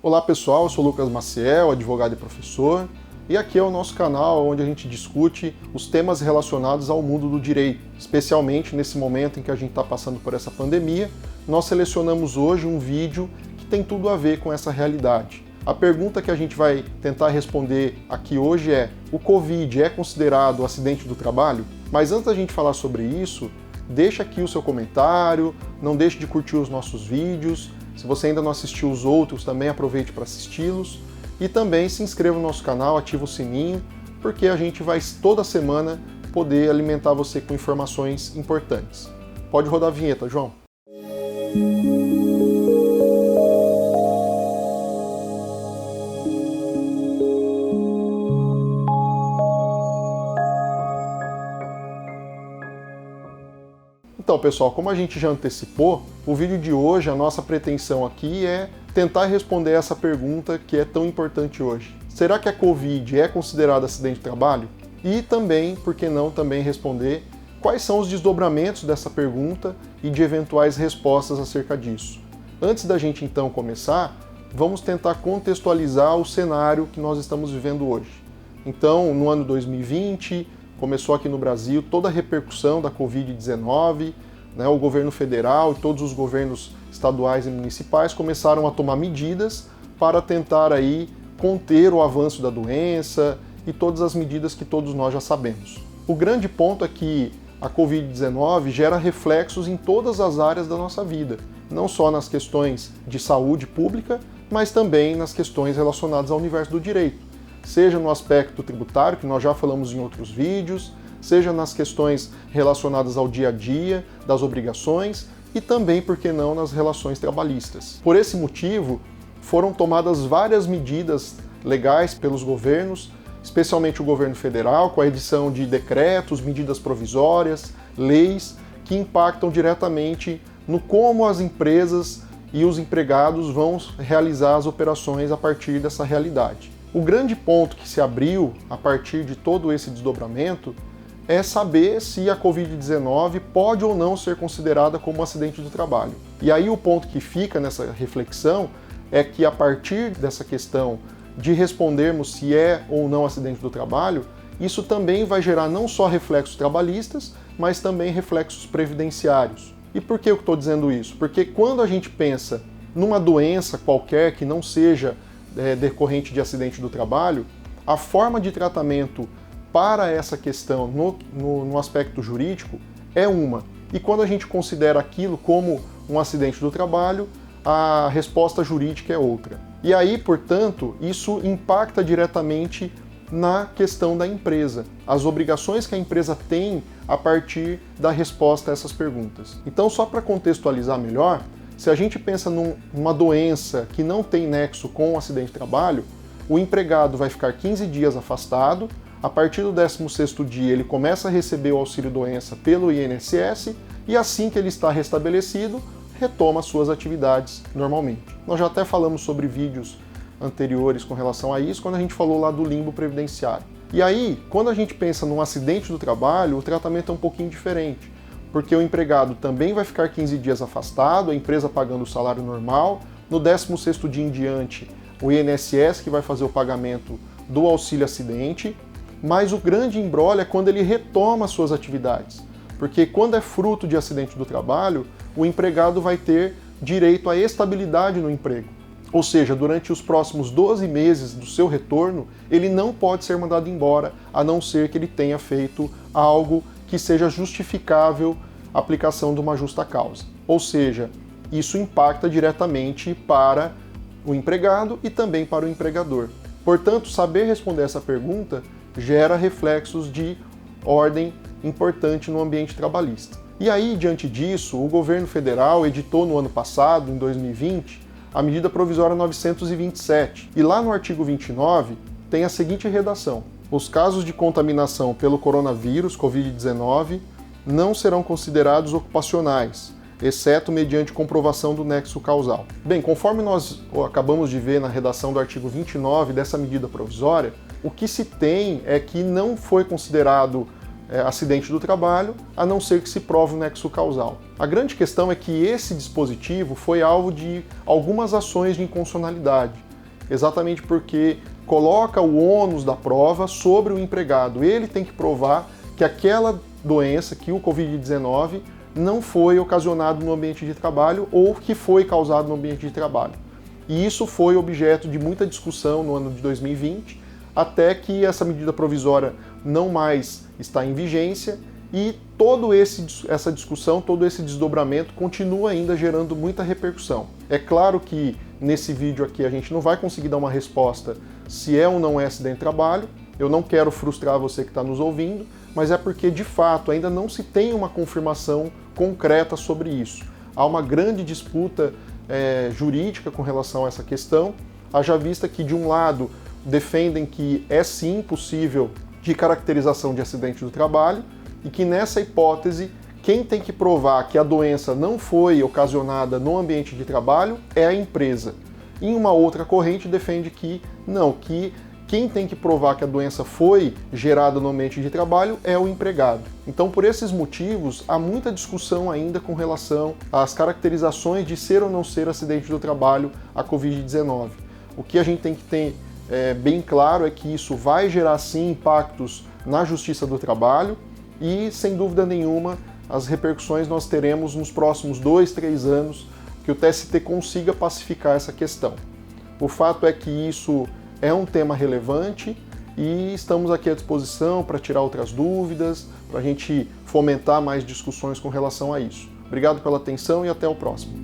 Olá pessoal, eu sou Lucas Maciel, advogado e professor, e aqui é o nosso canal onde a gente discute os temas relacionados ao mundo do direito. Especialmente nesse momento em que a gente está passando por essa pandemia, nós selecionamos hoje um vídeo que tem tudo a ver com essa realidade. A pergunta que a gente vai tentar responder aqui hoje é: o Covid é considerado acidente do trabalho? Mas antes da gente falar sobre isso, deixa aqui o seu comentário, não deixe de curtir os nossos vídeos. Se você ainda não assistiu os outros, também aproveite para assisti-los. E também se inscreva no nosso canal, ativa o sininho, porque a gente vai toda semana poder alimentar você com informações importantes. Pode rodar a vinheta, João. Então, pessoal, como a gente já antecipou, o vídeo de hoje, a nossa pretensão aqui é tentar responder essa pergunta que é tão importante hoje. Será que a Covid é considerada acidente de trabalho? E também, por que não, também responder quais são os desdobramentos dessa pergunta e de eventuais respostas acerca disso. Antes da gente então começar, vamos tentar contextualizar o cenário que nós estamos vivendo hoje. Então, no ano 2020, começou aqui no Brasil toda a repercussão da Covid-19, o governo federal e todos os governos estaduais e municipais começaram a tomar medidas para tentar aí conter o avanço da doença e todas as medidas que todos nós já sabemos. O grande ponto é que a Covid-19 gera reflexos em todas as áreas da nossa vida, não só nas questões de saúde pública, mas também nas questões relacionadas ao universo do direito. Seja no aspecto tributário, que nós já falamos em outros vídeos, seja nas questões relacionadas ao dia a dia, das obrigações e também, por que não, nas relações trabalhistas. Por esse motivo, foram tomadas várias medidas legais pelos governos, especialmente o governo federal, com a edição de decretos, medidas provisórias, leis, que impactam diretamente no como as empresas e os empregados vão realizar as operações a partir dessa realidade. O grande ponto que se abriu a partir de todo esse desdobramento é saber se a Covid-19 pode ou não ser considerada como um acidente do trabalho. E aí o ponto que fica nessa reflexão é que a partir dessa questão de respondermos se é ou não acidente do trabalho, isso também vai gerar não só reflexos trabalhistas, mas também reflexos previdenciários. E por que eu estou dizendo isso? Porque quando a gente pensa numa doença qualquer que não seja decorrente de acidente do trabalho, a forma de tratamento para essa questão no aspecto jurídico é uma. E quando a gente considera aquilo como um acidente do trabalho, a resposta jurídica é outra. E aí, portanto, isso impacta diretamente na questão da empresa, as obrigações que a empresa tem a partir da resposta a essas perguntas. Então, só para contextualizar melhor, se a gente pensa numa doença que não tem nexo com o acidente de trabalho, o empregado vai ficar 15 dias afastado, a partir do 16º dia ele começa a receber o auxílio-doença pelo INSS e assim que ele está restabelecido, retoma suas atividades normalmente. Nós já até falamos sobre vídeos anteriores com relação a isso, quando a gente falou lá do limbo previdenciário. E aí, quando a gente pensa num acidente do trabalho, o tratamento é um pouquinho diferente, porque o empregado também vai ficar 15 dias afastado, a empresa pagando o salário normal, no 16º dia em diante, o INSS que vai fazer o pagamento do auxílio-acidente, mas o grande imbróglio é quando ele retoma suas atividades, porque quando é fruto de acidente do trabalho, o empregado vai ter direito à estabilidade no emprego. Ou seja, durante os próximos 12 meses do seu retorno, ele não pode ser mandado embora, a não ser que ele tenha feito algo que seja justificável a aplicação de uma justa causa. Ou seja, isso impacta diretamente para o empregado e também para o empregador. Portanto, saber responder essa pergunta gera reflexos de ordem importante no ambiente trabalhista. E aí, diante disso, o governo federal editou no ano passado, em 2020, a medida provisória 927. E lá no artigo 29 tem a seguinte redação: os casos de contaminação pelo coronavírus, Covid-19, não serão considerados ocupacionais, exceto mediante comprovação do nexo causal. Bem, conforme nós acabamos de ver na redação do artigo 29 dessa medida provisória, o que se tem é que não foi considerado acidente do trabalho, a não ser que se prove o nexo causal. A grande questão é que esse dispositivo foi alvo de algumas ações de inconstitucionalidade, exatamente porque coloca o ônus da prova sobre o empregado. Ele tem que provar que aquela doença, que o Covid-19, não foi ocasionado no ambiente de trabalho ou que foi causado no ambiente de trabalho. E isso foi objeto de muita discussão no ano de 2020, até que essa medida provisória não mais está em vigência e essa discussão, todo esse desdobramento continua ainda gerando muita repercussão. É claro que nesse vídeo aqui a gente não vai conseguir dar uma resposta se é ou não é acidente de trabalho. Eu não quero frustrar você que está nos ouvindo, mas é porque de fato ainda não se tem uma confirmação concreta sobre isso. Há uma grande disputa jurídica com relação a essa questão, haja vista que de um lado defendem que é sim possível de caracterização de acidente do trabalho e que nessa hipótese quem tem que provar que a doença não foi ocasionada no ambiente de trabalho é a empresa. Em uma outra corrente defende que não, que quem tem que provar que a doença foi gerada no ambiente de trabalho é o empregado. Então, por esses motivos, há muita discussão ainda com relação às caracterizações de ser ou não ser acidente do trabalho a Covid-19. O que a gente tem que ter bem claro é que isso vai gerar sim impactos na Justiça do Trabalho e, sem dúvida nenhuma, as repercussões nós teremos nos próximos 2, 3 anos que o TST consiga pacificar essa questão. O fato é que isso é um tema relevante e estamos aqui à disposição para tirar outras dúvidas, para a gente fomentar mais discussões com relação a isso. Obrigado pela atenção e até o próximo.